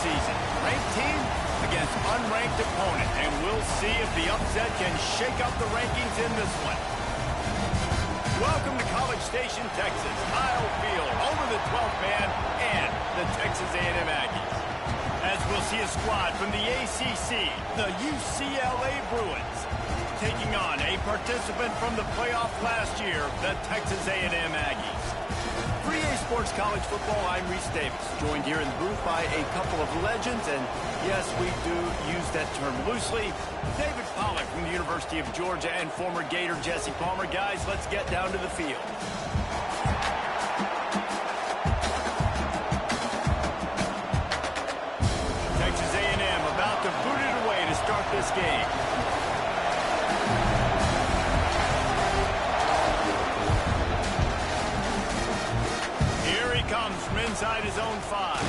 season. Ranked team against unranked opponent, and we'll see if the upset can shake up the rankings in this one. Welcome to College Station, Texas. Kyle Field, home of the 12th man and the Texas A&M Aggies. As we'll see a squad from the ACC, the UCLA Bruins, taking on a participant from the playoff last year, the Texas A&M Aggies. For EA Sports College Football, I'm Reese Davis, joined here in the booth by a couple of legends, and yes, we do use that term loosely. David Pollack from the University of Georgia and former Gator Jesse Palmer. Guys, let's get down to the field. Texas A&M about to boot it away to start this game. Comes from inside his own 5.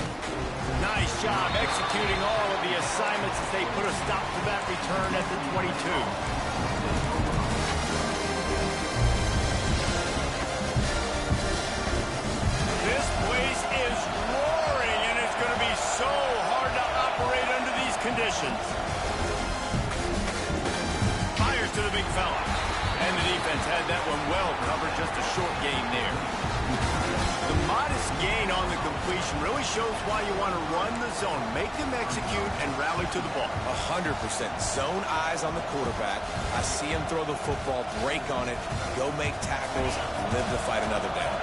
Nice job executing all of the assignments as they put a stop to that return at the 22. This place is roaring, and it's going to be so hard to operate under these conditions. Fires to the big fella. And the defense had that one well covered, just a short gain there. The modest gain on the completion really shows why you want to run the zone. Make them execute and rally to the ball. 100%. Zone eyes on the quarterback. I see him throw the football, break on it, go make tackles, live to fight another down.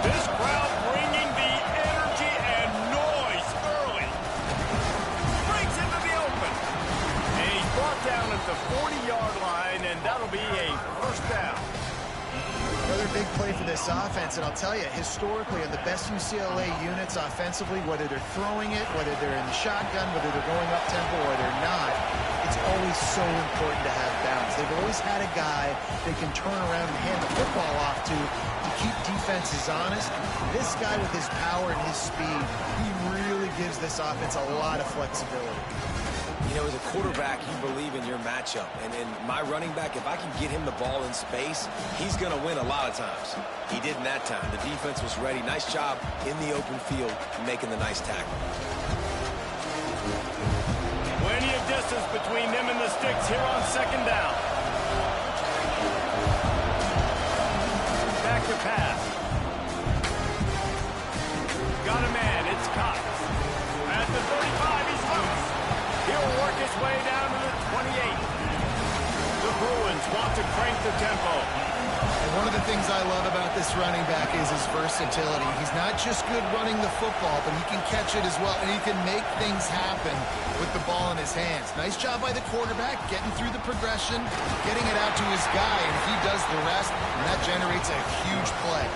This crowd bringing the energy and noise early. Breaks into the open. And he's brought down at the 40-yard line, and that'll be a first down. Another big play for this offense, and I'll tell you, historically, in the best UCLA units offensively, whether they're throwing it, whether they're in the shotgun, whether they're going up-tempo or they're not, it's always so important to have balance. They've always had a guy they can turn around and hand the football off to keep defenses honest. This guy with his power and his speed, he really gives this offense a lot of flexibility. You know, as a quarterback, you believe in your matchup. And in my running back, if I can get him the ball in space, he's going to win a lot of times. He did in that time. The defense was ready. Nice job in the open field making the nice tackle. Plenty of distance between them and the sticks here on second down. Back to pass. Got a man. It's Cox. At the 35, he's loose. He'll work his way down to the 28. The Bruins want to crank the tempo. And one of the things I love about this running back is his versatility. He's not just good running the football, but he can catch it as well, and he can make things happen with the ball in his hands. Nice job by the quarterback, getting through the progression, getting it out to his guy, and he does the rest, and that generates a huge play.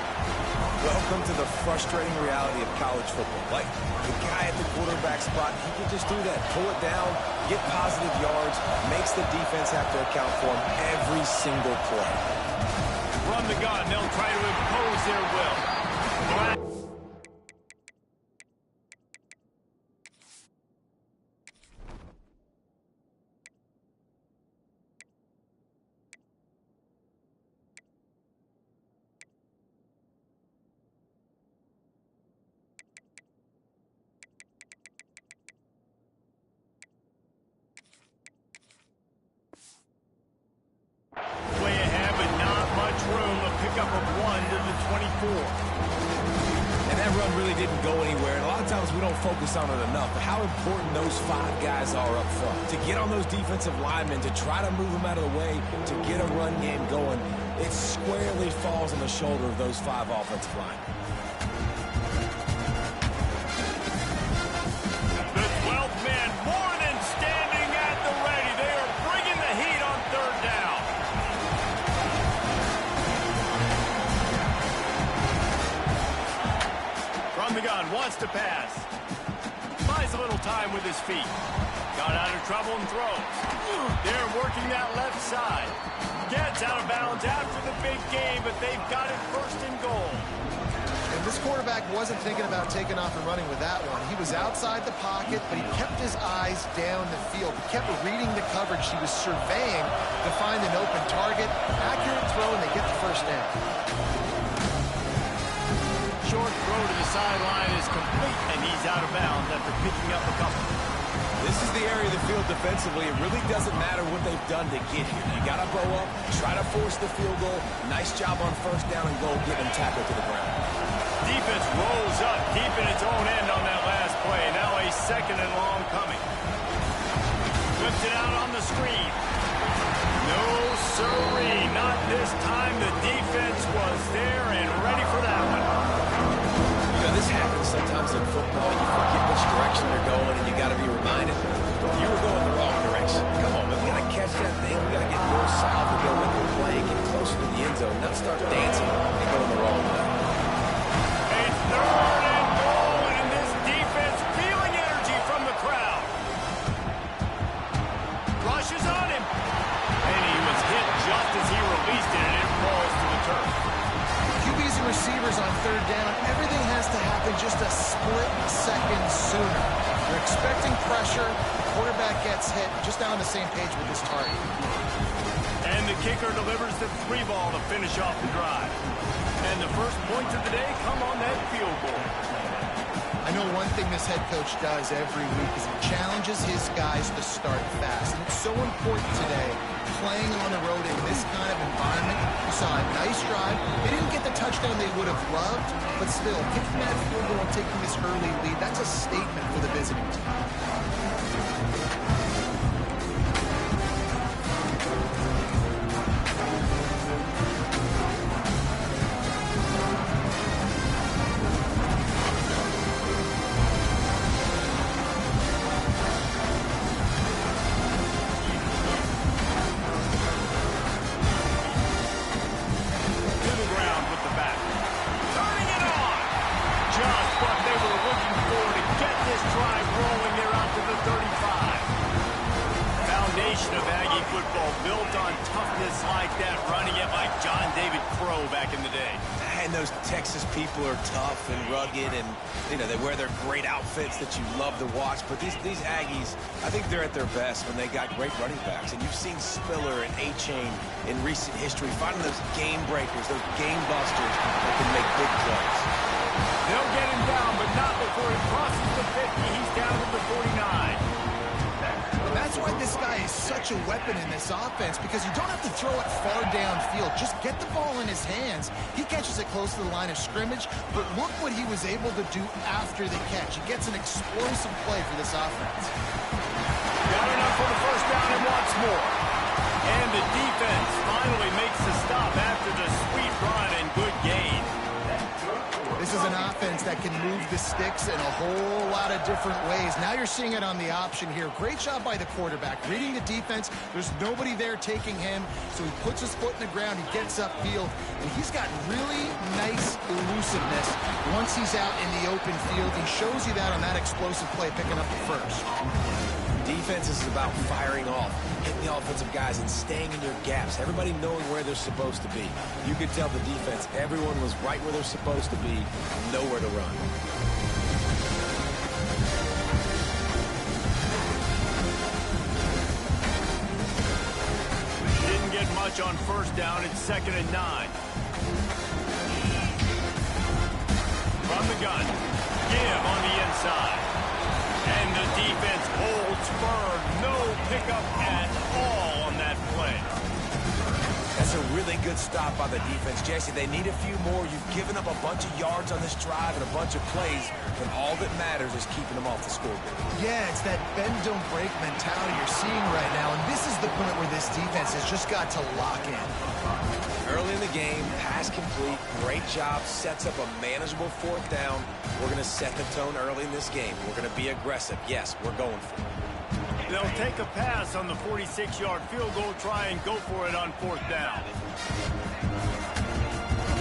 Welcome to the frustrating reality of college football. Like, the guy at the quarterback spot, he can just do that. Pull it down, get positive yards, makes the defense have to account for him every single play. Run the gun. They'll try to impose their will. Way ahead, but not much room. A pickup of 1 to the 24. And that run really didn't go anywhere. And a lot of times we don't focus on it enough. But how important those 5 guys are up front. To get on those defensive linemen, to try to move them out of the way, to get a run game going, it squarely falls on the shoulder of those 5 offensive linemen. The 12th man more than standing at the ready. They are bringing the heat on third down. From the gun, wants to pass. Buys a little time with his feet. Got out of trouble and throws. They're working that left side. Gets out of bounds after the big game, but they've got it first and goal. And this quarterback wasn't thinking about taking off and running with that one. He was outside the pocket, but he kept his eyes down the field. He kept reading the coverage. He was surveying to find an open target. Accurate throw, and they get the first down. short throw to the sideline is complete, and he's out of bounds after picking up a couple. This is the area of the field defensively. It really doesn't matter what they've done to get here. You got to bow up, try to force the field goal. Nice job on first down and goal, get them tackled to the ground. Defense rolls up deep in its own end on that last play. Now a second and long coming. Whips it out on the screen. No sirree, not this time. The defense was there and ready for that one. You know, this happens sometimes in football. You forget which direction they're going, and you got to be reminded, you were going the wrong direction. Come on, man, we got to catch that thing. We got to get north, south, and go make a play, get closer to the end zone, not start dancing and going the wrong way. A third and goal, and this defense feeling energy from the crowd. Rushes on him. And he was hit just as he released it, and it falls to the turf. QBs and receivers on third down, everything has to happen just a split second sooner. You're expecting pressure, quarterback gets hit, just not on the same page with his target. And the kicker delivers the free ball to finish off the drive. And the first points of the day come on that field goal. I know one thing this head coach does every week is he challenges his guys to start fast. And it's so important today, playing on the road in this kind of environment. We saw a nice drive. They didn't get the touchdown they would have loved, but still, kicking that field goal and taking this early lead, that's a statement for the visiting team. People are tough and rugged, and you know they wear their great outfits that you love to watch. But these Aggies, I think they're at their best when they got great running backs. And you've seen Spiller and A-Chain in recent history finding those game breakers, those game busters that can make big plays. They'll get him down, but not before he crosses the 50. He's down to the 49. That's why this guy is such a weapon in this offense, because you don't have to throw it far downfield. Just get the ball in his hands. He catches it close to the line of scrimmage, but look what he was able to do after the catch. He gets an explosive play for this offense. Got enough for the first down and wants more. And the defense finally makes the stop after the sweet run and good gain. This is an offense that can move the sticks in a whole lot of different ways. Now you're seeing it on the option here. Great job by the quarterback. Reading the defense, there's nobody there taking him, so he puts his foot in the ground, he gets upfield, and he's got really nice elusiveness once he's out in the open field. He shows you that on that explosive play, picking up the first. Defense is about firing off, hitting the offensive guys, and staying in your gaps. Everybody knowing where they're supposed to be. You could tell the defense, everyone was right where they're supposed to be, nowhere to run. Didn't get much on first down. It's 2nd and 9. From the gun, give on the inside. And the defense holds firm. No pickup at all on that play. That's a really good stop by the defense, Jesse. They need a few more. You've given up a bunch of yards on this drive and a bunch of plays, and all that matters is keeping them off the scoreboard. Yeah, it's that bend, don't break mentality you're seeing right now, and this is the point where this defense has just got to lock in. Early in the game, pass complete, great job, sets up a manageable 4th down. We're going to set the tone early in this game. We're going to be aggressive. Yes, we're going for it. They'll take a pass on the 46-yard field goal, try and go for it on 4th down.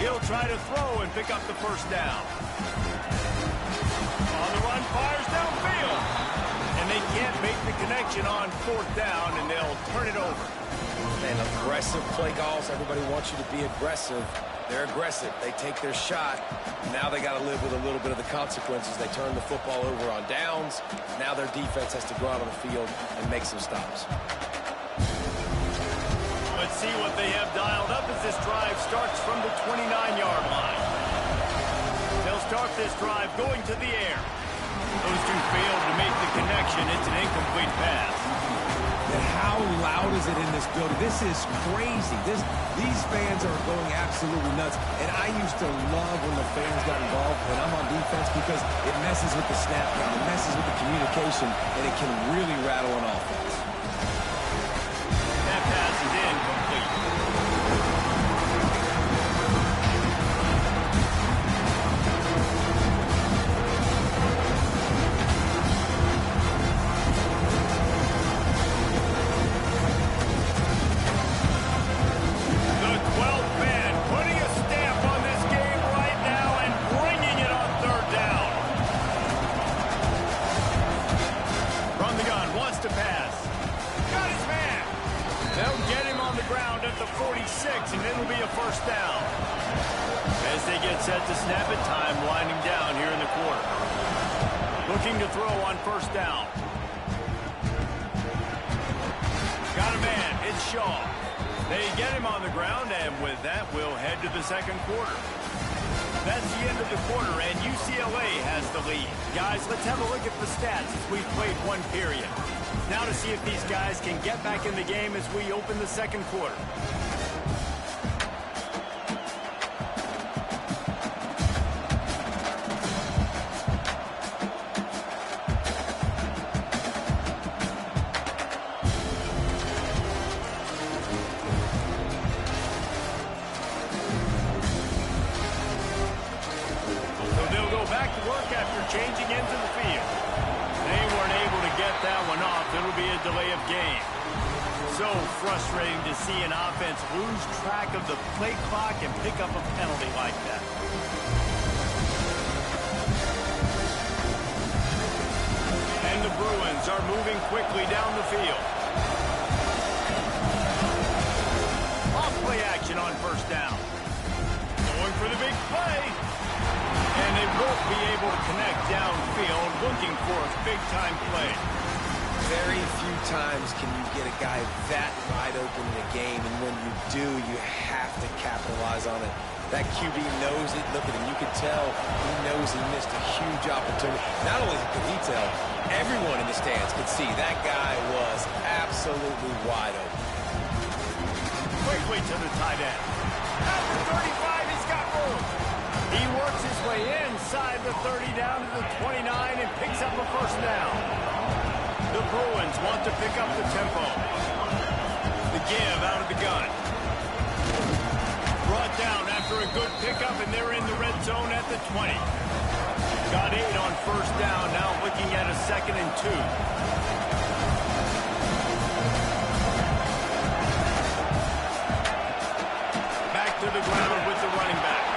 He'll try to throw and pick up the first down. On the run, fires downfield. And they can't make the connection on 4th down, and they'll turn it over. And aggressive play calls. Everybody wants you to be aggressive. They're aggressive. They take their shot. Now they got to live with a little bit of the consequences. They turn the football over on downs. Now their defense has to go out on the field and make some stops. Let's see what they have dialed up as this drive starts from the 29-yard line. They'll start this drive going to the air. Those two failed to make the connection. It's an incomplete pass. And how loud is it in this building? This is crazy. These fans are going absolutely nuts. And I used to love when the fans got involved when I'm on defense because it messes with the snap count, it messes with the communication, and it can really rattle an offense. That pass is incomplete. And it'll be a first down. As they get set to snap it, time winding down here in the quarter. Looking to throw on first down. Got a man. It's Shaw. They get him on the ground, and with that, we'll head to the second quarter. That's the end of the quarter, and UCLA has the lead. Guys, let's have a look at the stats as we've played one period. Now to see if these guys can get back in the game as we open the second quarter. Changing into the field. They weren't able to get that one off. It'll be a delay of game. So frustrating to see an offense lose track of the play clock and pick up a penalty like that. And the Bruins are moving quickly down the field. Off play action on first down. Going for the big play. And they won't be able to connect downfield, looking for a big-time play. Very few times can you get a guy that wide open in the game, and when you do, you have to capitalize on it. That QB knows it. Look at him. You can tell he knows he missed a huge opportunity. Not only could he tell, everyone in the stands could see that guy was absolutely wide open. Quickly to the tight end. At the 35, he's got room. He works his way inside the 30 down to the 29 and picks up a first down. The Bruins want to pick up the tempo. The give out of the gun. Brought down after a good pickup, and they're in the red zone at the 20. Got 8 on first down, now looking at a 2nd and 2. Back to the ground with the running back.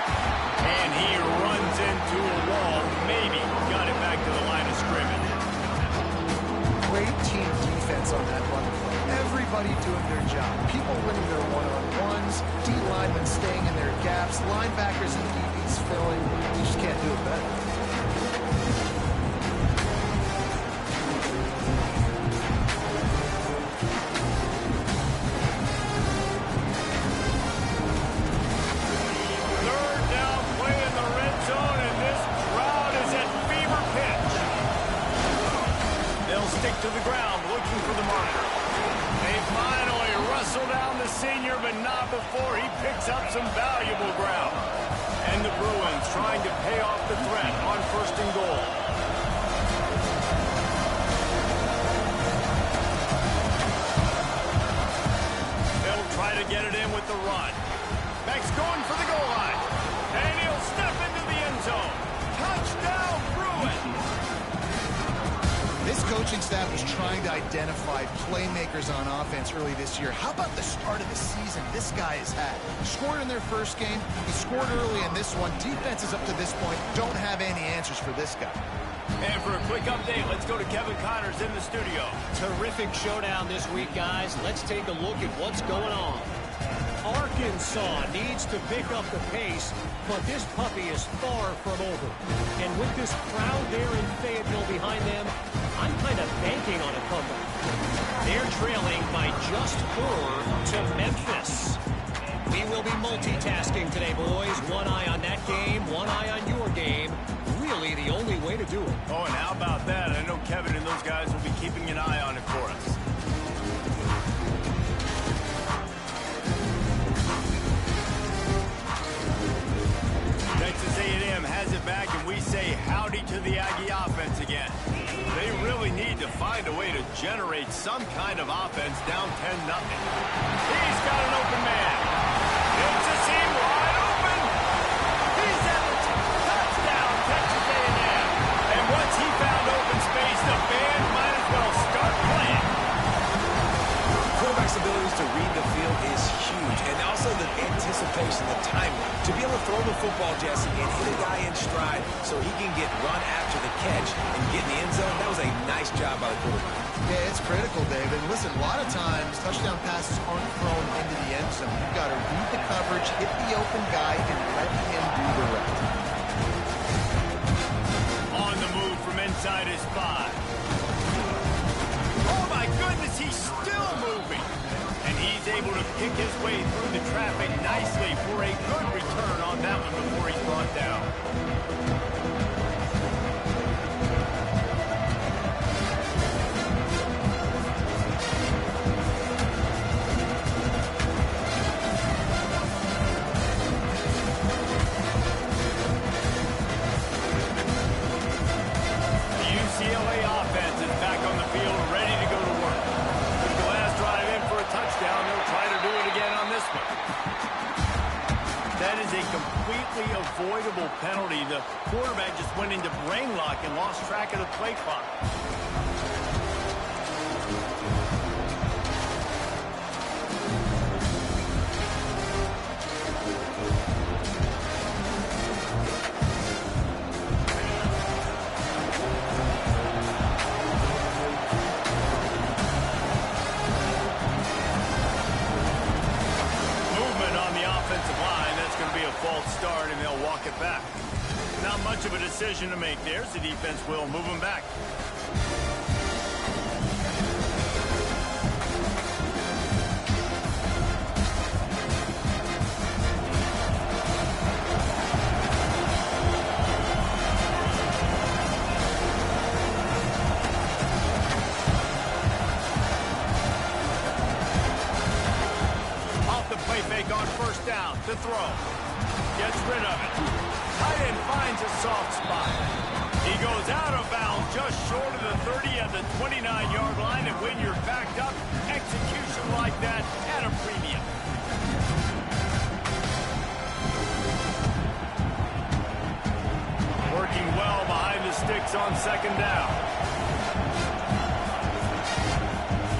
And he runs into a wall. Maybe got it back to the line of scrimmage. Great team defense on that run play. Everybody doing their job. People winning their one-on-ones. D-linemen staying in their gaps. Linebackers and DBs filling. You just can't do it better. To the ground, looking for the marker. They finally wrestle down the senior, but not before he picks up some valuable ground. And the Bruins trying to pay off the threat on 1st and goal. They'll try to get it in with the run. Max going for the goal line. And he'll step into the end zone. Touchdown, Bruins! This coaching staff was trying to identify playmakers on offense early this year. How about the start of the season this guy has had? Scored in their first game. He scored early in this one. Defenses up to this point don't have any answers for this guy. And for a quick update, let's go to Kevin Connors in the studio. Terrific showdown this week, guys. Let's take a look at what's going on. Arkansas needs to pick up the pace, but this puppy is far from over. And with this crowd there in Fayetteville behind them, I'm kind of banking on a comeback. They're trailing by just 4 to Memphis. We will be multitasking today, boys. One eye on that game, one eye on your game. Really the only way to do it. Oh, and how about that? I know Kevin and those guys will be keeping an eye on it for us. Texas A&M has it back, and we say howdy to the Aggie offense again. They really need to find a way to generate some kind of offense down 10-0. He's got an open man. It's a seam wide open. He's at the touchdown, Texas A&M. And once he found open space, the band might as well start playing. Quarterback's abilities to read the field is huge, and also the anticipation, the timing. To be able to throw the football, Jesse, and hit a guy in stride so he can get run after the catch and get in the end zone, that was a nice job by the quarterback. Yeah, it's critical, David. Listen, a lot of times, touchdown passes aren't thrown into the end zone. You've got to read the coverage, hit the open guy, and let him do the rest. On the move from inside his 5. Oh, my goodness, he's still moving. And he's able to pick his way through the traffic nicely for a good return on that one before he's brought down. The UCLA offense is back on the field, ready to go to work. Took the last drive in for a touchdown. They'll try to do it again on this one. That is a completely avoidable penalty. The quarterback just went into brain lock and lost track of the play clock. False start, and they'll walk it back. Not much of a decision to make there, so the defense will move them back. Off the play fake on first down to throw. Gets rid of it. Tight end finds a soft spot. He goes out of bounds just short of the 30 at the 29-yard line, and when you're backed up, execution like that at a premium. Working well behind the sticks on second down.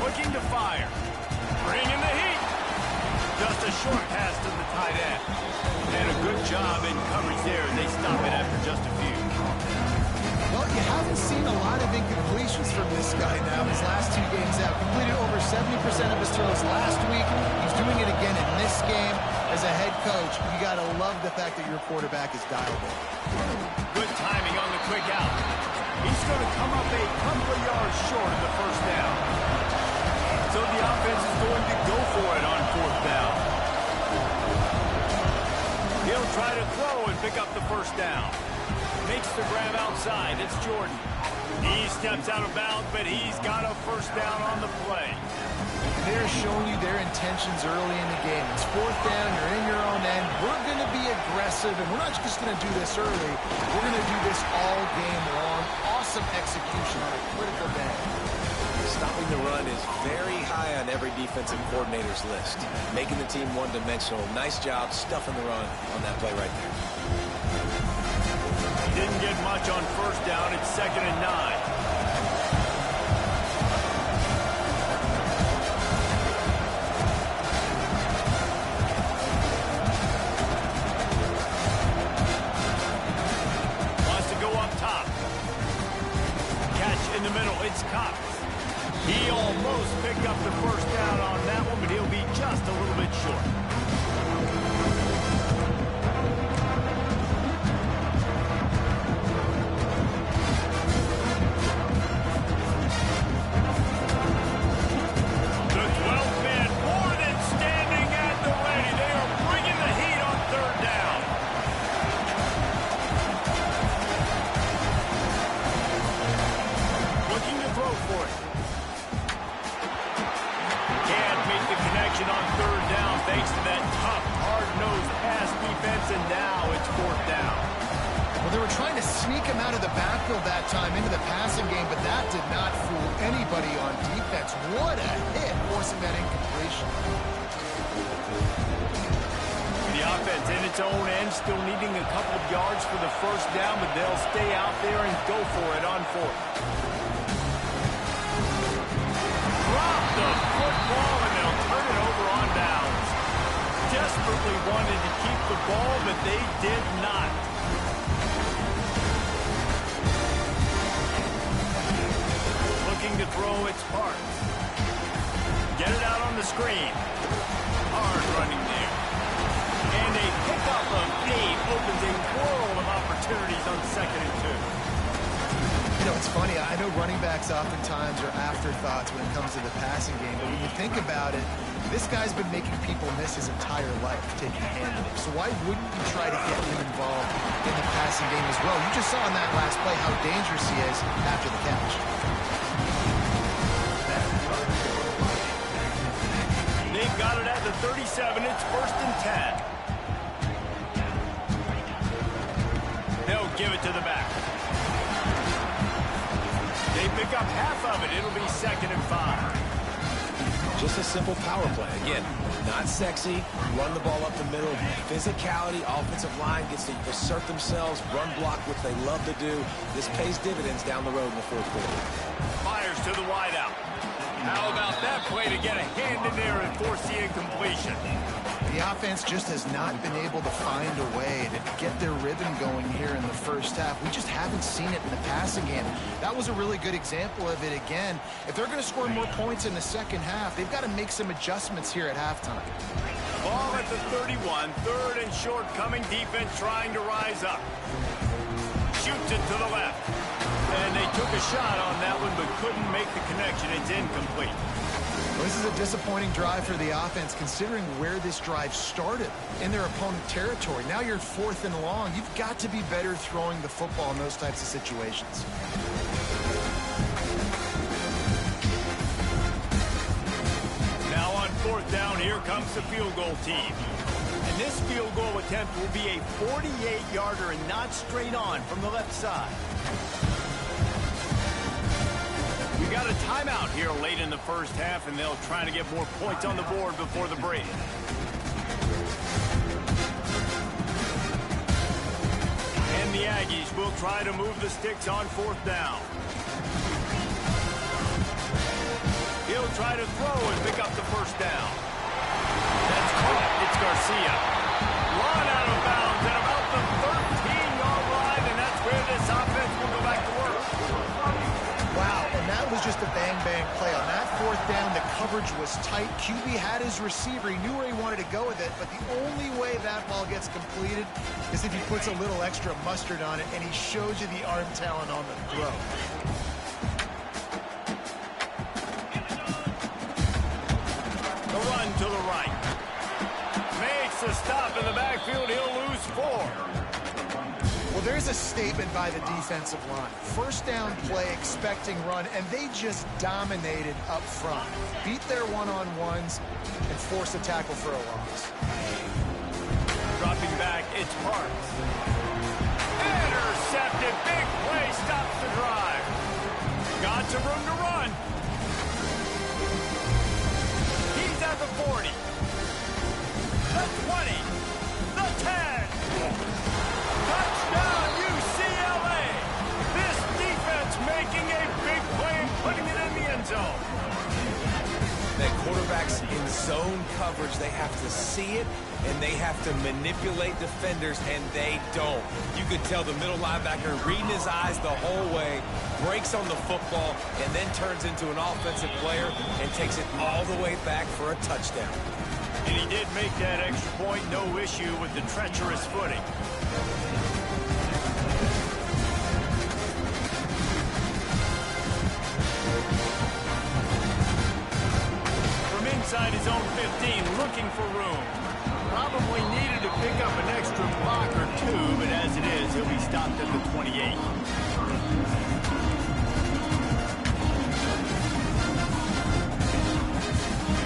Looking to fire. Bringing the heat. Just a short pass to the tight end. And a good job in coverage there. They stop it after just a few. Well, you haven't seen a lot of incompletions from this guy now. His last 2 games out. Completed over 70% of his throws last week. He's doing it again in this game. As a head coach, you got to love the fact that your quarterback is dialed in. Good timing on the quick out. He's going to come up a couple of yards short of the first down. So the offense is going to go for it on fourth down. He'll try to throw and pick up the first down. Makes the grab outside. It's Jordan. He steps out of bounds, but he's got a first down on the play. They're showing you their intentions early in the game. It's fourth down. You're in your own end. We're going to be aggressive, and we're not just going to do this early. We're going to do this all game long. Awesome execution on a critical day. Stopping the run is very high on every defensive coordinator's list. Making the team one-dimensional. Nice job stuffing the run on that play right there. Didn't get much on first down. It's 2nd and 9. In the middle, it's Cox. He almost picked up the first down on that one, but he'll be just a little bit short. The 12th man more than standing at the ready. They are him out of the backfield that time into the passing game, but that did not fool anybody on defense. What a hit, forcing that incompletion. The offense in its own end, still needing a couple of yards for the first down, but they'll stay out there and go for it on fourth. Drop the football, and they'll turn it over on downs. Desperately wanted to keep the ball, but they did not. Looking to throw its part. Get it out on the screen. Hard running there. And a pickup of 8 opens a world of opportunities on 2nd and 2. You know, it's funny. I know running backs oftentimes are afterthoughts when it comes to the passing game, but when you think about it, this guy's been making people miss his entire life taking a hand in him. So why wouldn't you try to get him involved in the passing game as well? You just saw in that last play how dangerous he is after the catch. They've got it at the 37. It's 1st and 10. They'll give it to the back. They pick up half of it. It'll be 2nd and 5. Just a simple power play. Again, not sexy. Run the ball up the middle. Physicality, offensive line gets to assert themselves, run block, which they love to do. This pays dividends down the road in the 4th quarter. Fires to the wideout. How about that play to get a hand in there and force the incompletion? The offense just has not been able to find a way to get their rhythm going here in the first half. We just haven't seen it in the passing game. That was a really good example of it again. If they're going to score more points in the second half, they've got to make some adjustments here at halftime. Ball at the 31, 3rd and short, coming defense trying to rise up. Shoots it to the left. And they took a shot on that one, but couldn't make the connection. It's incomplete. Well, this is a disappointing drive for the offense, considering where this drive started in their opponent territory. Now you're 4th and long. You've got to be better throwing the football in those types of situations. Now on 4th down, here comes the field goal team. And this field goal attempt will be a 48-yarder and not straight on from the left side. We got a timeout here late in the first half, and they'll try to get more points on the board before the break. And the Aggies will try to move the sticks on 4th down. He'll try to throw and pick up the first down. That's caught. It's Garcia. Run out of bounds at about the 13-yard line, and that's where this offense will go back to work. Wow, and that was just a bang-bang play. On that 4th down, the coverage was tight. QB had his receiver. He knew where he wanted to go with it, but the only way that ball gets completed is if he puts a little extra mustard on it, and he shows you the arm talent on the throw. The run to the right. Makes a stop in the backfield. He'll lose 4. Well, there's a statement by the defensive line. 1st down play, expecting run, and they just dominated up front. Beat their one-on-ones and forced a tackle for a loss. Dropping back, it's Parks. Intercepted. Big play stops the drive. Got some room to run. He's at the 40. The 20. The 10. Touchdown, UCLA! This defense making a big play and putting it in the end zone. That quarterbacks in zone coverage, they have to see it, and they have to manipulate defenders, and they don't. You could tell the middle linebacker reading his eyes the whole way, breaks on the football, and then turns into an offensive player and takes it all the way back for a touchdown. And he did make that extra point, no issue with the treacherous footing. From inside his own 15, looking for room. Probably needed to pick up an extra block or 2, but as it is, he'll be stopped at the 28.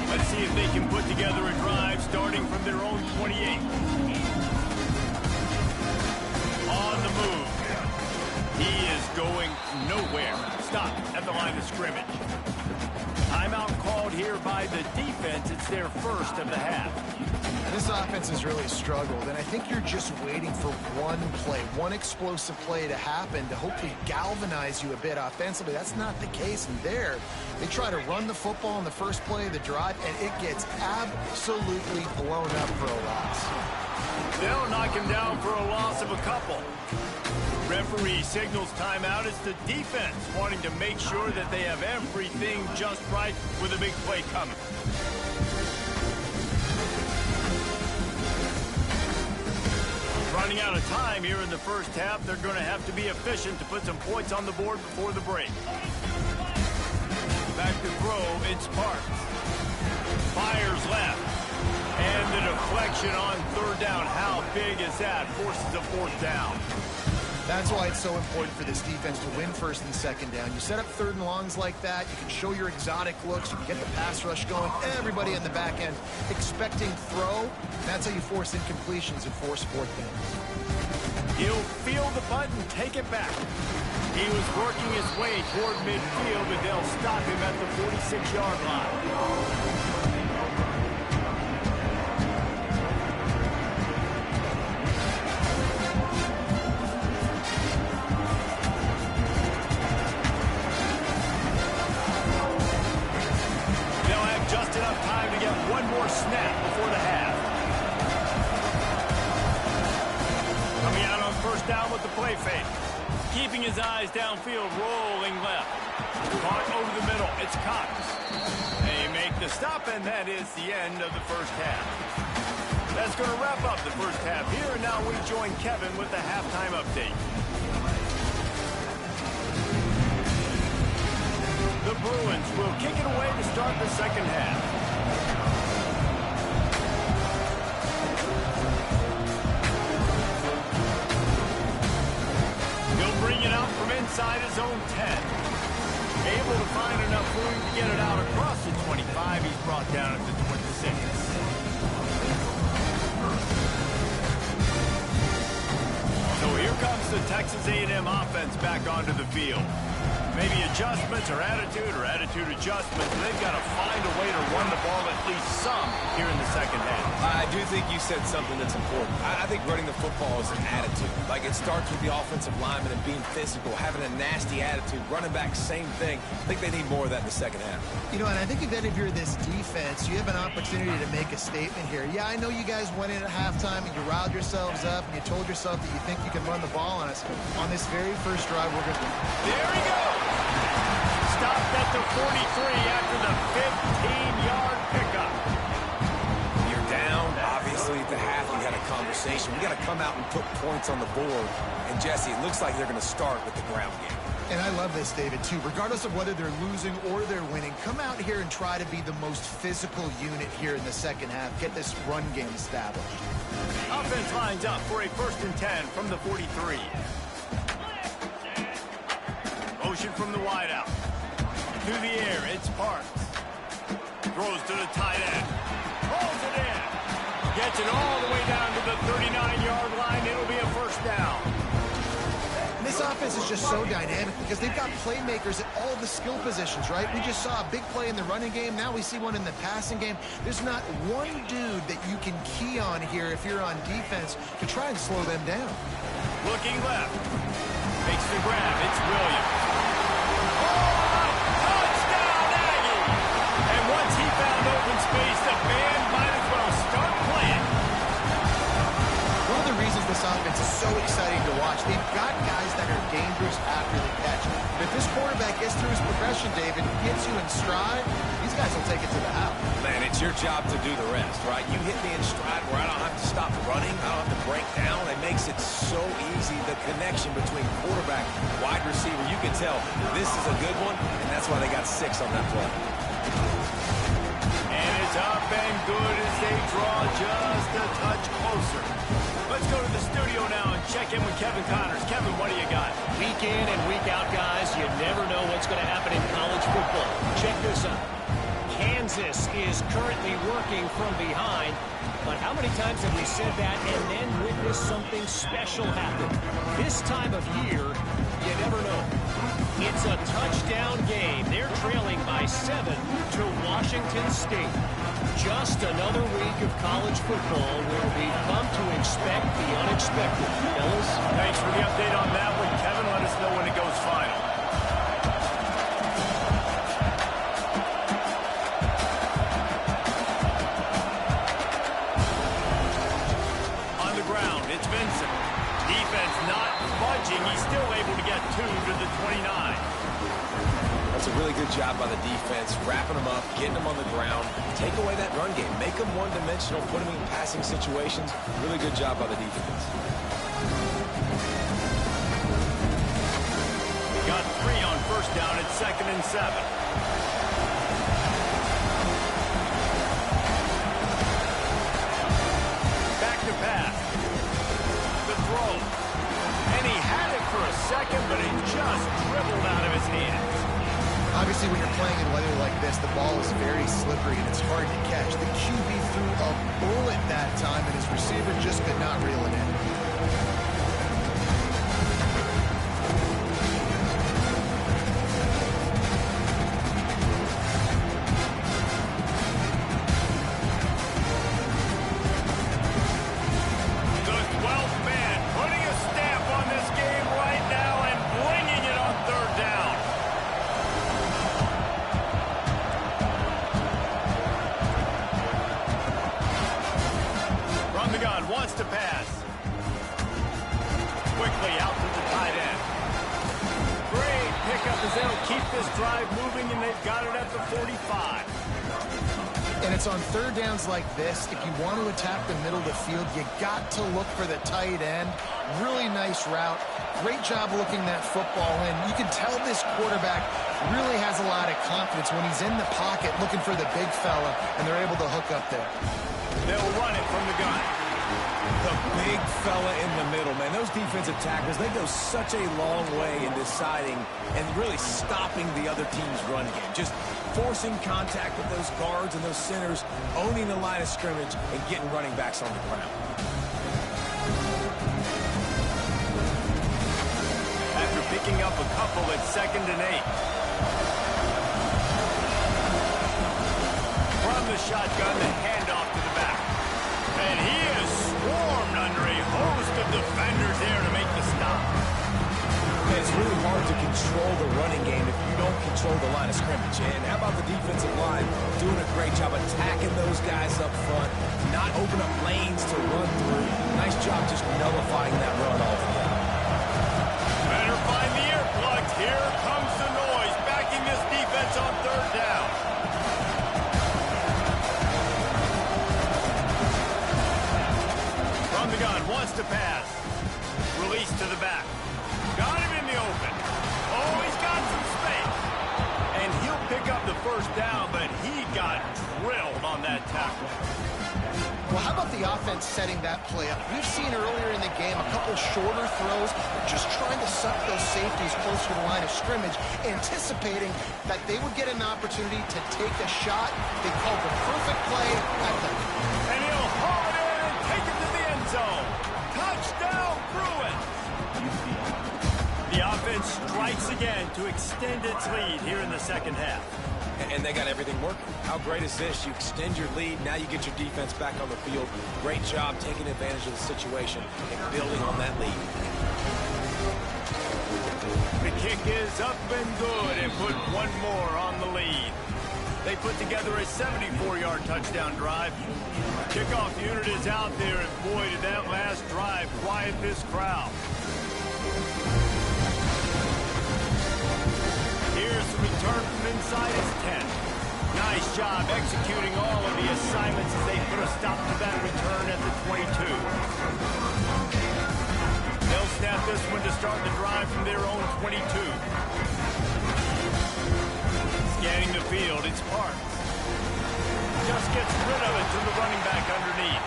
Let's see if they can put together a drive starting from their own 28. On the move. He going nowhere. Stop at the line of scrimmage. Timeout called here by the defense. It's their first of the half. This offense has really struggled, and I think you're just waiting for one play, one explosive play to happen to hopefully galvanize you a bit offensively. That's not the case, and there, they try to run the football in the first play of the drive, and it gets absolutely blown up for a loss. They'll knock him down for a loss of a couple. Referee signals timeout. It's the defense wanting to make sure that they have everything just right with a big play coming. Running out of time here in the first half. They're going to have to be efficient to put some points on the board before the break. Back to throw, it's Parks. Fires left. And the deflection on third down. How big is that? Forces a fourth down. That's why it's so important for this defense to win first and second down. You set up third and longs like that, you can show your exotic looks, you can get the pass rush going, everybody in the back end expecting throw. That's how you force incompletions and force fourth downs. He'll feel the punt and take it back. He was working his way toward midfield, but they'll stop him at the 46-yard line. Snap before the half. Coming out on first down with the play fake. Keeping his eyes downfield, rolling left. Caught over the middle. It's Cox. They make the stop, and that is the end of the first half. That's going to wrap up the first half here, and now we join Kevin with the halftime update. The Bruins will kick it away to start the second half. Bring it out from inside his own 10. Able to find enough room to get it out across the 25. He's brought down at the 26. So here comes the Texas A&M offense back onto the field. Maybe adjustments or attitude adjustments. They've got to find a way to run the ball at least some here in the second half. I do think you said something that's important. I think running the football is an attitude. Like, it starts with the offensive lineman and being physical, having a nasty attitude. Running back, same thing. I think they need more of that in the second half. You know, and I think that if you're this defense, you have an opportunity to make a statement here. Yeah, I know you guys went in at halftime and you riled yourselves up and you told yourself that you think you can run the ball on us. On this very first drive, we're going to... There he goes! Stopped at the 43 after the 15-yard pickup. You're down. Obviously, at the half, you had a conversation. We got to come out and put points on the board. And, Jesse, it looks like they're going to start with the ground game. And I love this, David, too. Regardless of whether they're losing or they're winning, come out here and try to be the most physical unit here in the second half. Get this run game established. Offense lines up for a 1st and 10 from the 43. Motion from the wideout. Through the air, it's Parks. Throws to the tight end. Rolls it in. Gets it all the way down to the 39-yard line. It'll be a first down. And this offense is just so dynamic because they've got playmakers at all the skill positions, right? We just saw a big play in the running game. Now we see one in the passing game. There's not one dude that you can key on here if you're on defense to try and slow them down. Looking left. Makes the grab. It's Williams. Once he found open space, the band might as well start playing. One of the reasons this offense is so exciting to watch, they've got guys that are dangerous after the catch. But if this quarterback gets through his progression, David, gets you in stride, these guys will take it to the house. Man, it's your job to do the rest, right? You hit me in stride where I don't have to stop running, I don't have to break down. It makes it so easy, the connection between quarterback, wide receiver. You can tell this is a good one, and that's why they got 6 on that play. And it's up and good as they draw just a touch closer. Let's go to the studio now and check in with Kevin Connors. Kevin, what do you got? Week in and week out, guys, you never know what's going to happen in college football. Check this out. Kansas is currently working from behind, but how many times have we said that and then witnessed something special happen? This time of year, you never know. down game. They're trailing by 7 to Washington State. Just another week of college football where we've come to expect the unexpected. Fellas? Thanks for the update on that one, Kevin. Let us know when it goes final. On the ground, it's Vincent. Defense not budging. He's still able to get 2 to the 29. That's a really good job by the defense, wrapping them up, getting them on the ground, take away that run game, make them one-dimensional, put them in passing situations. Really good job by the defense. Got 3 on first down at 2nd and 7. Back to pass. The throw. And he had it for a second, but it just dribbled out of his hands. Obviously, when you're playing in weather like this, the ball is very slippery and it's hard to catch. The QB threw a bullet that time, and his receiver just could not reel it in. The 12th man putting a stamp on this game right now and bringing it on 3rd down. From the gun, wants to pass. Quickly out to the tight end. Great pickup as they'll keep this drive moving, and they've got it at the 45. And it's on 3rd downs like this. If you want to attack the middle of the field, you got to look for the tight end. Really nice route. Great job looking that football in. You can tell this quarterback really has a lot of confidence when he's in the pocket looking for the big fella, and they're able to hook up there. They'll run it from the gun. The big fella in the middle, man. Those defensive tackles, they go such a long way in deciding and really stopping the other team's run game. Just forcing contact with those guards and those centers, owning the line of scrimmage, and getting running backs on the ground. After picking up a couple at 2nd and 8. From the shotgun, the handoff to the back. And he is swarmed under a host of defenders there to make the stop. Man, it's really hard to control the running game if you don't control the line of scrimmage. And how about the defensive line doing a great job attacking those guys up front, not open up lanes to run through. Nice job just nullifying that run altogether. Better find the earplugs. Here comes the noise, backing this defense on 3rd down. From the gun, wants to pass. Release to the back. Got him in the open. Oh, he's got some space. And he'll pick up the 1st down, but he got drilled on that tackle. Well, how about the offense setting that play up? We've seen earlier in the game a couple shorter throws, just trying to suck those safeties closer to the line of scrimmage, anticipating that they would get an opportunity to take a shot. They called the perfect play at the... And he'll haul it in and take it to the end zone. Touchdown, Bruins! The offense strikes again to extend its lead here in the 2nd half. And they got everything working. How great is this? You extend your lead, now you get your defense back on the field. Great job taking advantage of the situation and building on that lead. The kick is up and good and put one more on the lead. They put together a 74-yard touchdown drive. Kickoff unit is out there, and boy, did that last drive quiet this crowd. Here's the return from inside his 10. Nice job executing all of the assignments as they put a stop to that return at the 22. They'll snap this one to start the drive from their own 22. Scanning the field, it's Parks. Just gets rid of it to the running back underneath.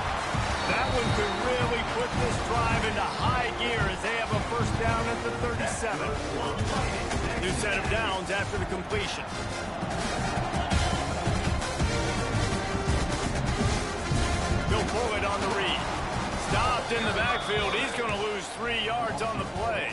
That one could really put this drive into high gear as they have a 1st down at the 37. New set of downs after the completion. He'll pull it on the read. Stopped in the backfield. He's going to lose 3 yards on the play.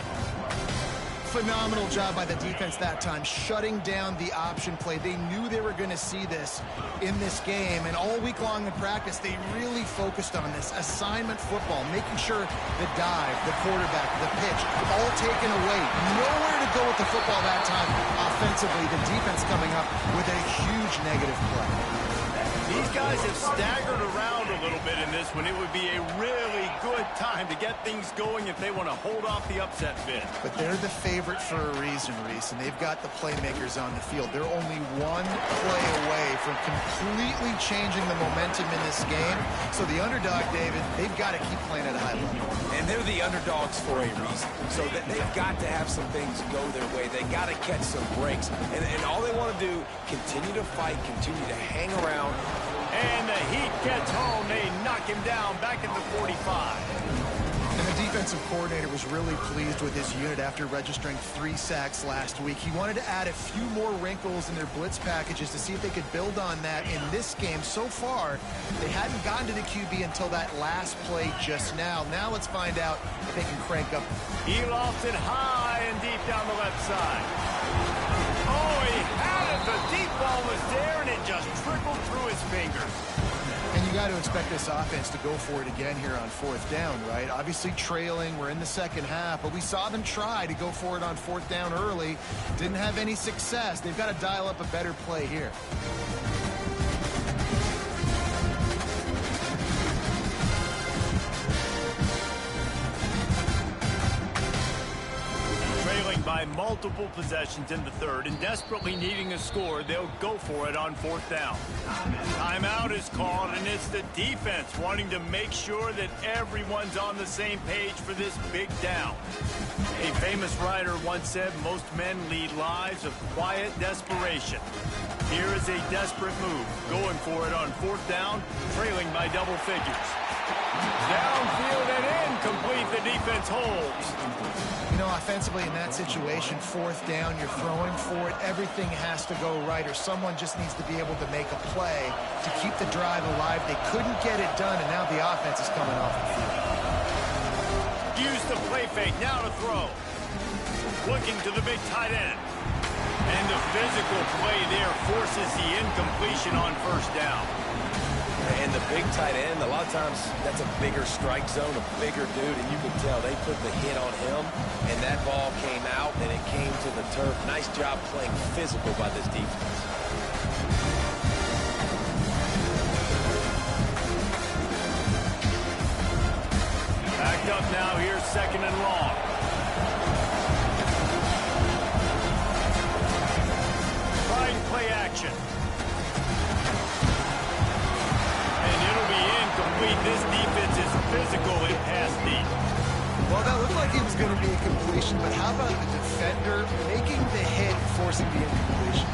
Phenomenal job by the defense that time, shutting down the option play. They knew they were going to see this in this game, and all week long in practice, they really focused on this assignment football, making sure the dive, the quarterback, the pitch, all taken away. Nowhere to go with the football that time offensively. The defense coming up with a huge negative play. These guys have staggered around a little bit in this one. It would be a really good time to get things going if they want to hold off the upset bid. But they're the favorite for a reason, Reese, and they've got the playmakers on the field. They're only one play away from completely changing the momentum in this game. So the underdog, David, they've got to keep playing at a high level. And they're the underdogs for a reason. So that they've got to have some things go their way. They got to catch some breaks. And all they want to do, continue to fight, continue to hang around. And the Heat gets home. They knock him down back at the 45. And the defensive coordinator was really pleased with his unit after registering 3 sacks last week. He wanted to add a few more wrinkles in their blitz packages to see if they could build on that in this game. So far, they hadn't gotten to the QB until that last play just now. Now let's find out if they can crank up. He lofts it high and deep down the left side. Oh, he had it. The deep ball was there, and it just trickled through his fingers. And you got to expect this offense to go for it again here on 4th down, right? Obviously trailing, we're in the second half, but we saw them try to go for it on 4th down early. Didn't have any success. They've got to dial up a better play here. By multiple possessions in the third and desperately needing a score, they'll go for it on 4th down. Timeout is called, and it's the defense wanting to make sure that everyone's on the same page for this big down. A famous writer once said most men lead lives of quiet desperation. Here is a desperate move, going for it on 4th down, trailing by double figures. Downfield and incomplete, the defense holds. You know, offensively in that situation, 4th down, you're throwing for it. Everything has to go right, or someone just needs to be able to make a play to keep the drive alive. They couldn't get it done, and now the offense is coming off the field. Use the play fake, now to throw. Looking to the big tight end. And the physical play there forces the incompletion on 1st down. And the big tight end, a lot of times that's a bigger strike zone, a bigger dude, and you can tell they put the hit on him, and that ball came out, and it came to the turf. Nice job playing physical by this defense. Backed up now, here's 2nd and long. Trying play action. This defense is physical and pass deep. Well, that looked like it was going to be a completion, but how about the defender making the hit, forcing the incompletion?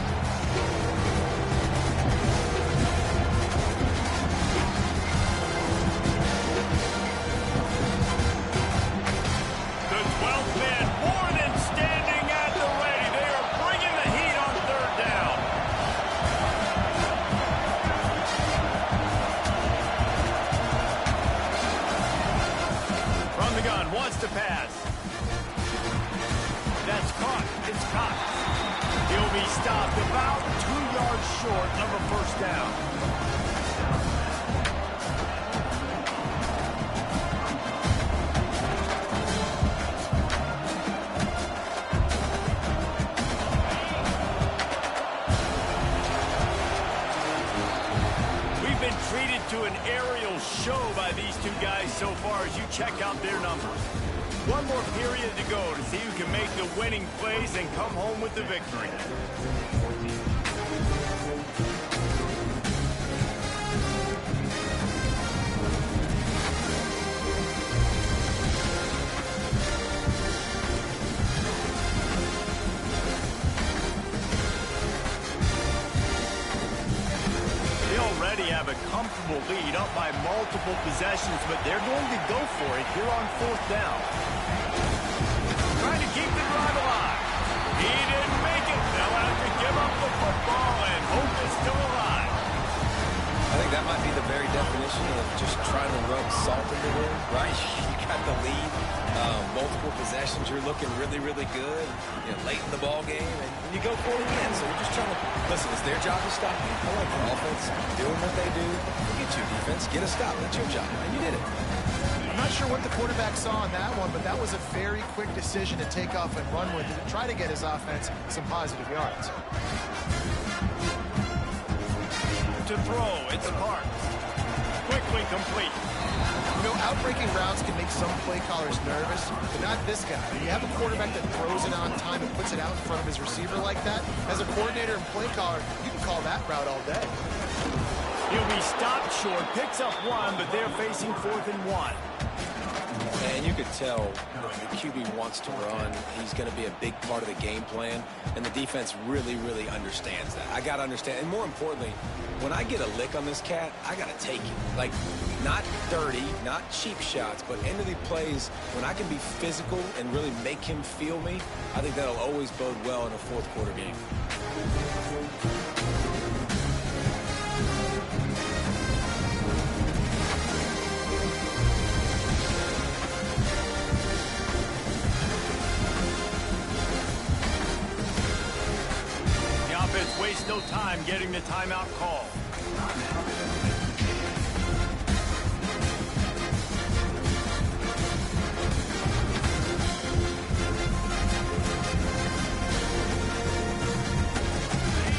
The 12th man more than standing at the ready. They are bringing the heat on 3rd down. From the gun, wants to pass. That's caught. It's caught. He'll be stopped about 2 yards short of a 1st down. We've been treated to an aerial show by these two guys so far as you check out their numbers. One more period to go to see who can make the winning plays and come home with the victory. They already have a comfortable lead up by multiple possessions, but they're going to go for it here on 4th down. Trying to keep the drive alive. He didn't make it. They'll have to give up the football, and hope is still alive. I think that might be the very definition of just trying to rub salt in the wound, right? You got the lead, multiple possessions, you're looking really, really good, late in the ball game, and you go for it again. So you're just trying to, listen, it's their job to stop you. I like the offense doing what they do. Get your defense, get a stop. That's your job, and you did it. I'm not sure what the quarterback saw on that one, but that was a very quick decision to take off and run with it and try to get his offense some positive yards. To throw, it's Parks. Quickly complete. Outbreaking routes can make some play callers nervous, but not this guy. When you have a quarterback that throws it on time and puts it out in front of his receiver like that, as a coordinator and play caller, you can call that route all day. He'll be stopped short, picks up one, but they're facing 4th and 1. And you could tell when the QB wants to run, he's going to be a big part of the game plan, and the defense really, really understands that. I got to understand, and more importantly, when I get a lick on this cat, I got to take it. Like, not dirty, not cheap shots, but end of the plays, when I can be physical and really make him feel me, I think that'll always bode well in a fourth quarter game. Waste no time getting the timeout call.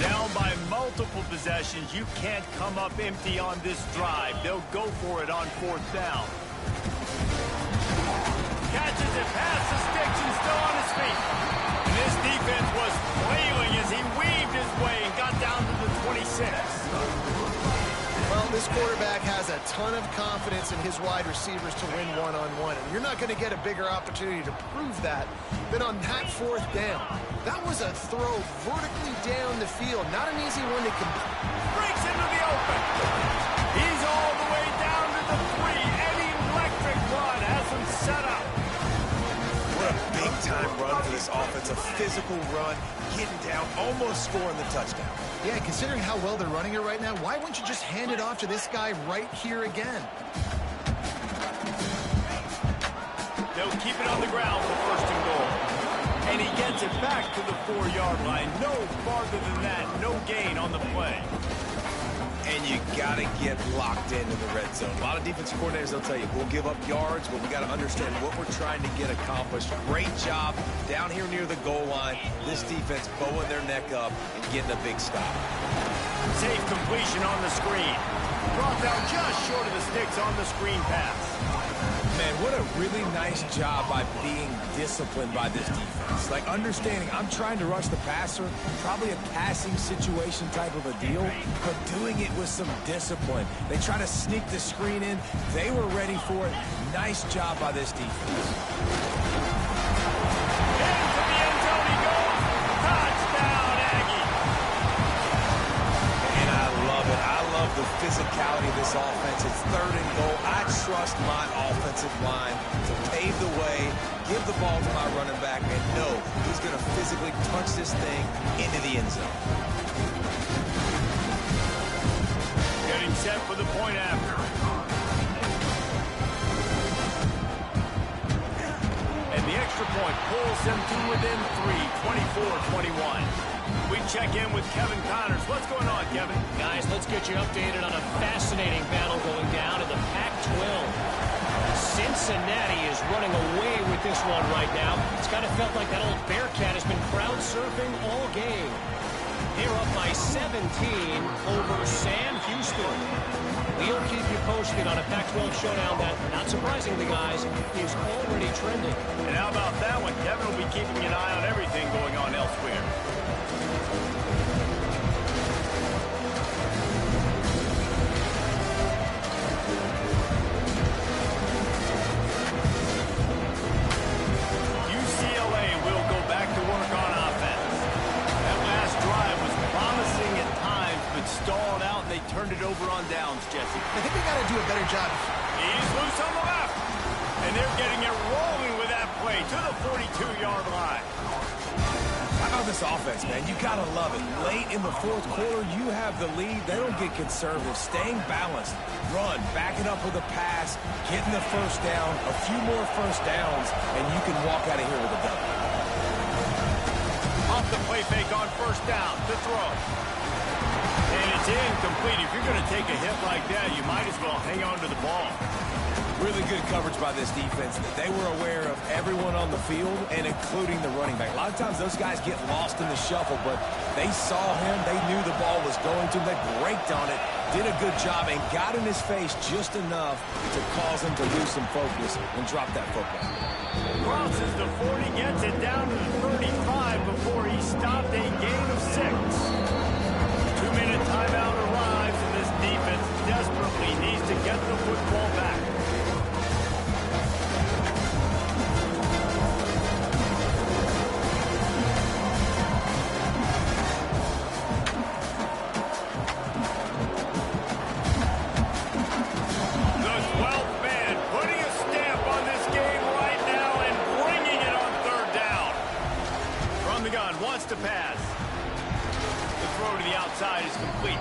Down by multiple possessions, you can't come up empty on this drive. They'll go for it on 4th down. Catches it past the sticks and still on his feet. And this defense was flailing as he weaved his way and got down to the 26. Well, this quarterback has a ton of confidence in his wide receivers to win one-on-one, and you're not going to get a bigger opportunity to prove that than on that 4th down. That was a throw vertically down the field, not an easy one to complete. Breaks into the open. He's all the way down to the 3. Any electric run has him set up. What a big-time run for this offense. A physical run, getting down, almost scoring the touchdown. Yeah, considering how well they're running it right now, why wouldn't you just hand it off to this guy right here again? They'll keep it on the ground for 1st and goal. And he gets it back to the 4-yard line. No farther than that. No gain on the play. And you got to get locked into the red zone. A lot of defensive coordinators, they'll tell you, we'll give up yards, but we got to understand what we're trying to get accomplished. Great job down here near the goal line. This defense bowing their neck up and getting a big stop. Safe completion on the screen. Brought down just short of the sticks on the screen pass. Man, what a really nice job by being disciplined by this defense. Like, understanding I'm trying to rush the passer, probably a passing situation type of a deal, but doing it with some discipline. They try to sneak the screen in. They were ready for it. Nice job by this defense. Into the end zone he goes. Touchdown, Aggie. And I love it. I love the physicality of this offense. It's 3rd and goal. I trust my offensive line to pave the way, give the ball to my running back, and know he's going to physically punch this thing into the end zone. Getting set for the point after. And the extra point pulls them to within 3, 24-21. We check in with Kevin Connors. What's going on, Kevin? Guys, let's get you updated on a fascinating battle going down in the Pac-12. Cincinnati is running away with this one right now. It's kind of felt like that old Bearcat has been crowd surfing all game. They're up by 17 over Sam Houston. We'll keep you posted on a Pac-12 showdown that, not surprisingly, guys, is already trending. And how about that one? Kevin will be keeping an eye on everything going on elsewhere. Turned it over on downs, Jesse. I think they got to do a better job. He's loose on the left. And they're getting it rolling with that play to the 42-yard line. How about on this offense, man. You got to love it. Late in the fourth quarter, you have the lead. They don't get conservative. Staying balanced. Run, backing up with a pass, getting the first down, a few more first downs, and you can walk out of here with a dub. Off the play fake on first down to throw. And it's incomplete. If you're going to take a hit like that, you might as well hang on to the ball. Really good coverage by this defense. They were aware of everyone on the field, and including the running back. A lot of times those guys get lost in the shuffle, but they saw him. They knew the ball was going to. They braked on it, did a good job, and got in his face just enough to cause him to lose some focus and drop that football. Crosses the 40, gets it down to the 35 before he stopped a gain of 6. 2-minute timeout arrives, and this defense desperately needs to get the football back. To pass. The throw to the outside is complete.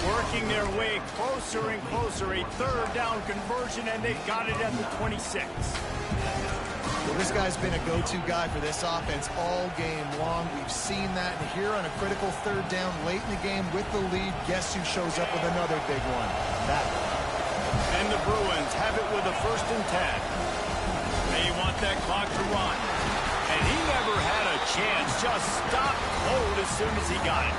Working their way closer and closer. A third down conversion, and they've got it at the 26. Well, this guy's been a go-to guy for this offense all game long. We've seen that, and here on a critical third down late in the game with the lead, guess who shows up with another big one? That one. And the Bruins have it with a 1st and 10. They want that clock to run. And he never had a chance, just stopped cold as soon as he got it.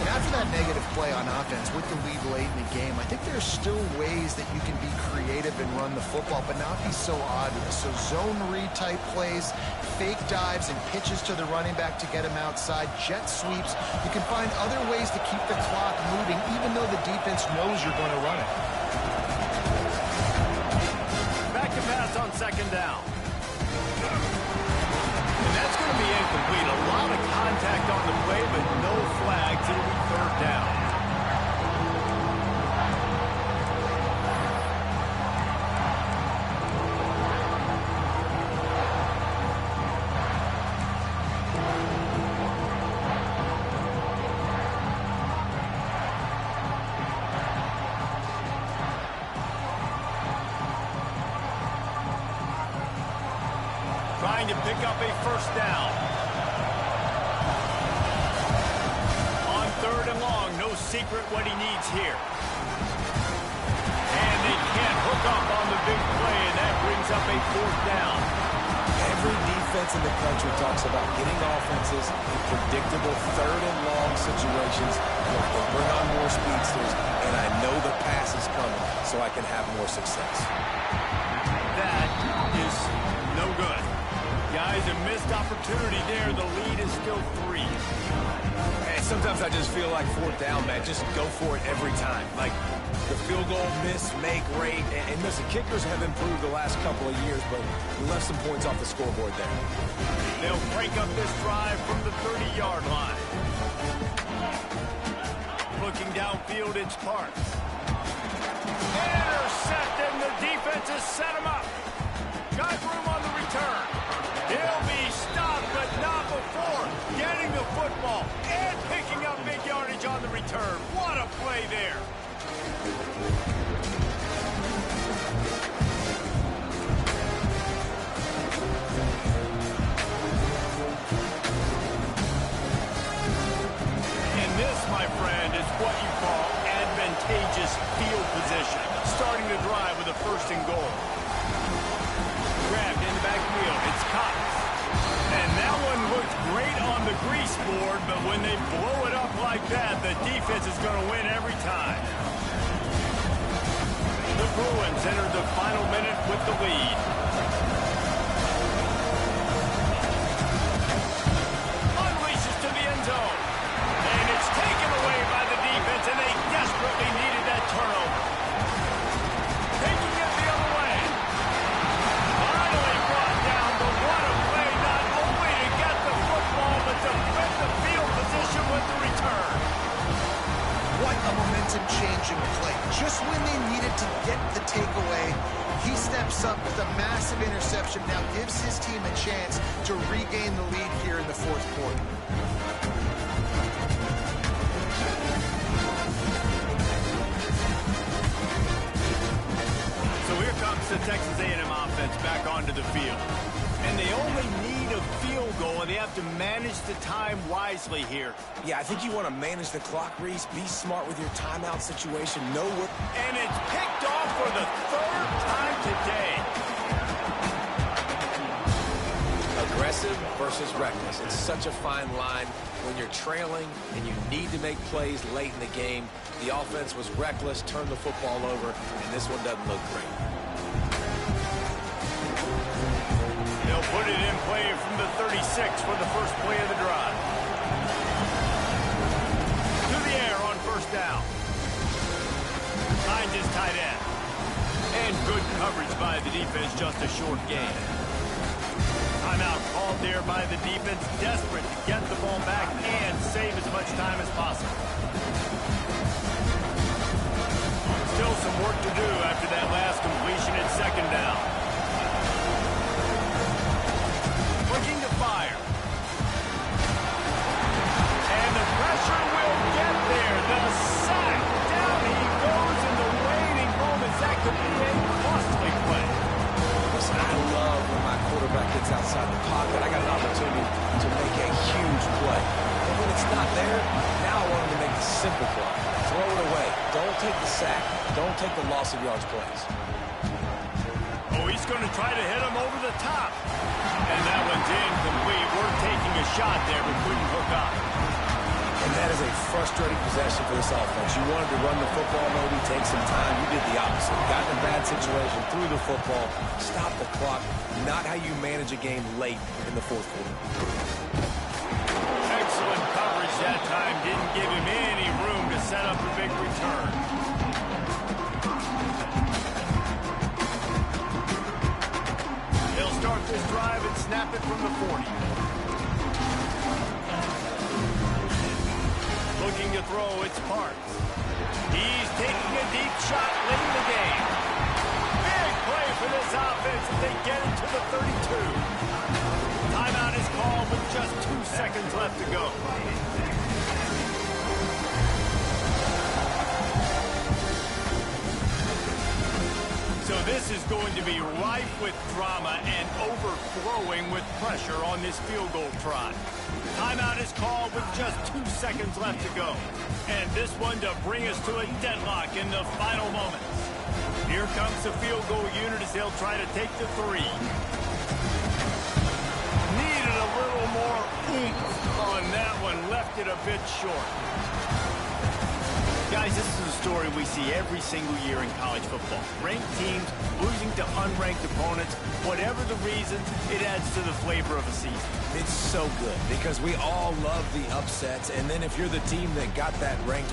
And after that negative play on offense with the lead late in the game, I think there's still ways that you can be creative and run the football, but not be so obvious. So zone read type plays, fake dives and pitches to the running back to get him outside, jet sweeps. You can find other ways to keep the clock moving, even though the defense knows you're going to run it. Back to pass on 2nd down. That's going to be incomplete. A lot of contact on the play, but no flags. It'll be 3rd down. Trying to pick up a 1st down. On 3rd and long, no secret what he needs here. And they can't hook up on the big play, and that brings up a 4th down. Every defense in the country talks about getting offenses in predictable 3rd and long situations where I can bring on more speedsters, and I know the pass is coming, so I can have more success. That is no good. Guys, a missed opportunity there. The lead is still 3. And sometimes I just feel like 4th down, man. Just go for it every time. Like the field goal miss, make rate. And listen, kickers have improved the last couple of years, but we left some points off the scoreboard there. They'll break up this drive from the 30-yard line. Looking downfield, it's Parks. Intercepted, and the defense has set him up. Got room on the return. He'll be stopped, but not before getting the football and picking up big yardage on the return. What a play there. And this, my friend, is what you call advantageous field position. Starting the drive with a 1st and goal. Grabbed in the backfield. It's Cox. And that one looked great on the grease board, but when they blow it up like that, the defense is going to win every time. The Bruins entered the final minute with the lead. Unleashes to the end zone. And it's taken away by the defense, and they desperately needed that turnover. Taking it the other way. Finally brought down, but what a play, not only to get the football, but to win the field position with the return. What a momentum-changing play. Just when they needed to get the takeaway, He steps up with a massive interception, now gives his team a chance to regain the lead here in the fourth quarter. So here comes the Texas A&M offense back onto the field. And they only need a field goal, and they have to manage the time wisely here. Yeah, I think you want to manage the clock, Reese. Be smart with your timeout situation. Know what... And it's picked off for the third time today. Aggressive versus reckless. It's such a fine line when you're trailing and you need to make plays late in the game. The offense was reckless, turned the football over, and this one doesn't look great. They'll put it in play from the 36 for the first play of the drive. To the air on first down. Finds his tight end. And good coverage by the defense, just a short gain. Timeout called there by the defense, desperate to get the ball back and save as much time as possible. Still some work to do after that last completion at second down. Looking to fire. And the pressure will get there. The sack. Down he goes in the waiting moments. That could be a costly play. Listen, I love when my quarterback gets outside the pocket. I got an opportunity to make a huge play. And when it's not there, now I want him to make the simple play. Throw it away. Don't take the sack. Don't take the loss of yards plays. Oh, he's going to try to hit him over the top. And that one's incomplete. We're taking a shot there, but couldn't hook up. And that is a frustrating possession for this offense. You wanted to run the football, maybe take some time. You did the opposite. Got in a bad situation, threw the football, stopped the clock. Not how you manage a game late in the fourth quarter. Excellent coverage that time. Didn't give him any room to set up a big return. They'll start this drive and snap it from the 40. Looking to throw, it's Parks. He's taking a deep shot late in the game. Big play for this offense as they get it to the 32. Timeout is called with just 2 seconds left to go. So this is going to be rife with drama and overflowing with pressure on this field goal try. Timeout is called with just 2 seconds left to go. And this one to bring us to a deadlock in the final moments. Here comes the field goal unit as they'll try to take the 3. Needed a little more oomph on that one. Left it a bit short. Guys, this is a story we see every single year in college football. Ranked teams losing to unranked opponents. Whatever the reason, it adds to the flavor of a season. It's so good because we all love the upsets. And then if you're the team that got that ranked